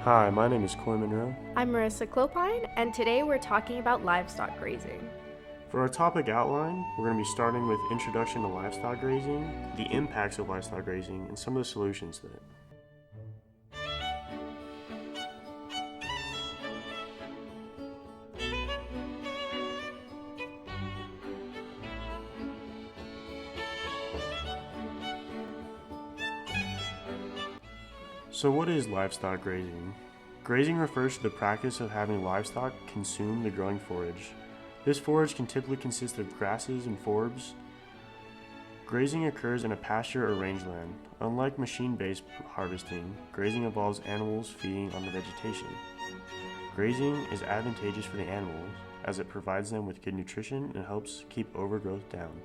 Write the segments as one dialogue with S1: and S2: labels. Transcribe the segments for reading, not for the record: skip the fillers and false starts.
S1: Hi, my name is Monroe.
S2: I'm Marissa Clopine, and today we're talking about livestock grazing.
S1: For our topic outline, we're going to be starting with Introduction to Livestock Grazing, the impacts of livestock grazing, and some of the solutions to it. So what is livestock grazing? Grazing refers to the practice of having livestock consume the growing forage. This forage can typically consist of grasses and forbs. Grazing occurs in a pasture or rangeland. Unlike machine-based harvesting, grazing involves animals feeding on the vegetation. Grazing is advantageous for the animals as it provides them with good nutrition and helps keep overgrowth down.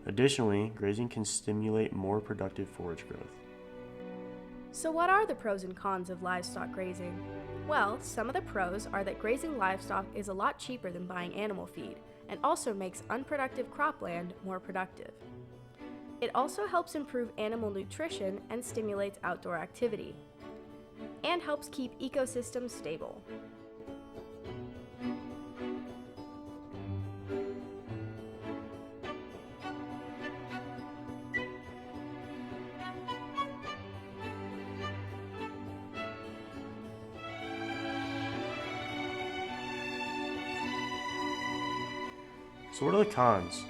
S1: Additionally, grazing can stimulate more productive forage growth.
S2: So what are the pros and cons of livestock grazing? Well, some of the pros are that grazing livestock is a lot cheaper than buying animal feed and also makes unproductive cropland more productive. It also helps improve animal nutrition and stimulates outdoor activity, and helps keep ecosystems stable.
S1: So what are the cons?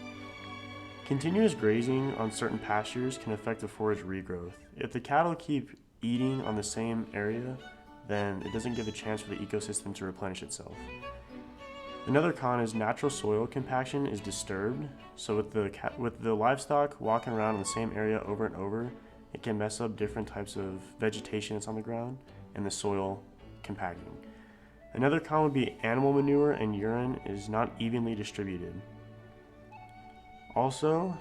S1: Continuous grazing on certain pastures can affect the forage regrowth. If the cattle keep eating on the same area, then it doesn't give a chance for the ecosystem to replenish itself. Another con is natural soil compaction is disturbed. So with the livestock walking around in the same area over and over, it can mess up different types of vegetation that's on the ground and the soil compacting. Another con would be animal manure and urine is not evenly distributed. Also,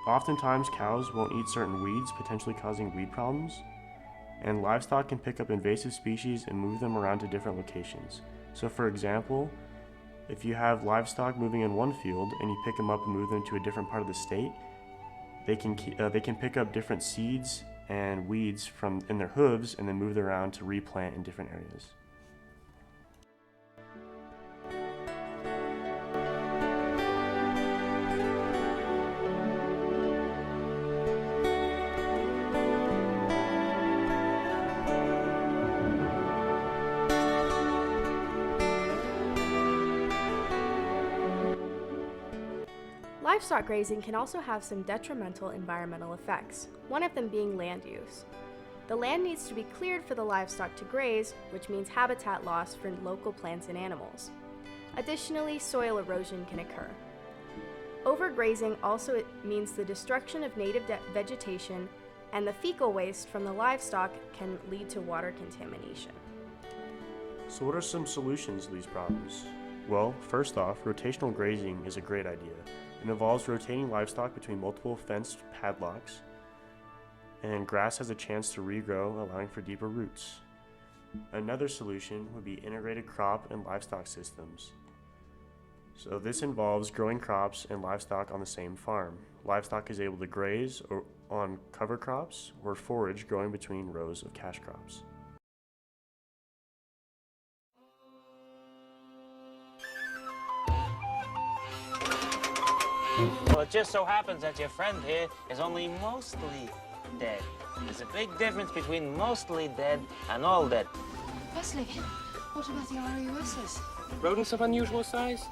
S1: oftentimes cows won't eat certain weeds, potentially causing weed problems, and livestock can pick up invasive species and move them around to different locations. So for example, if you have livestock moving in one field and you pick them up and move them to a different part of the state, they can pick up different seeds and weeds in their hooves and then move them around to replant in different areas.
S2: Livestock grazing can also have some detrimental environmental effects, one of them being land use. The land needs to be cleared for the livestock to graze, which means habitat loss for local plants and animals. Additionally, soil erosion can occur. Overgrazing also means the destruction of native vegetation, and the fecal waste from the livestock can lead to water contamination.
S1: So what are some solutions to these problems? Well, first off, rotational grazing is a great idea. It involves rotating livestock between multiple fenced padlocks, and grass has a chance to regrow, allowing for deeper roots. Another solution would be integrated crop and livestock systems. So this involves growing crops and livestock on the same farm. Livestock is able to graze on cover crops or forage growing between rows of cash crops.
S3: Well, it just so happens that your friend here is only mostly dead. There's a big difference between mostly dead and all dead.
S4: Wesley, what about the RUSs?
S5: Rodents of unusual size?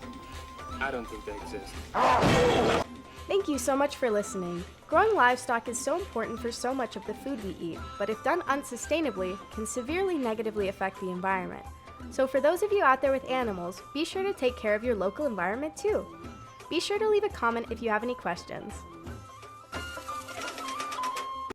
S5: I don't think they exist.
S2: Thank you so much for listening. Growing livestock is so important for so much of the food we eat, but if done unsustainably, can severely negatively affect the environment. So for those of you out there with animals, be sure to take care of your local environment too. Be sure to leave a comment if you have any questions.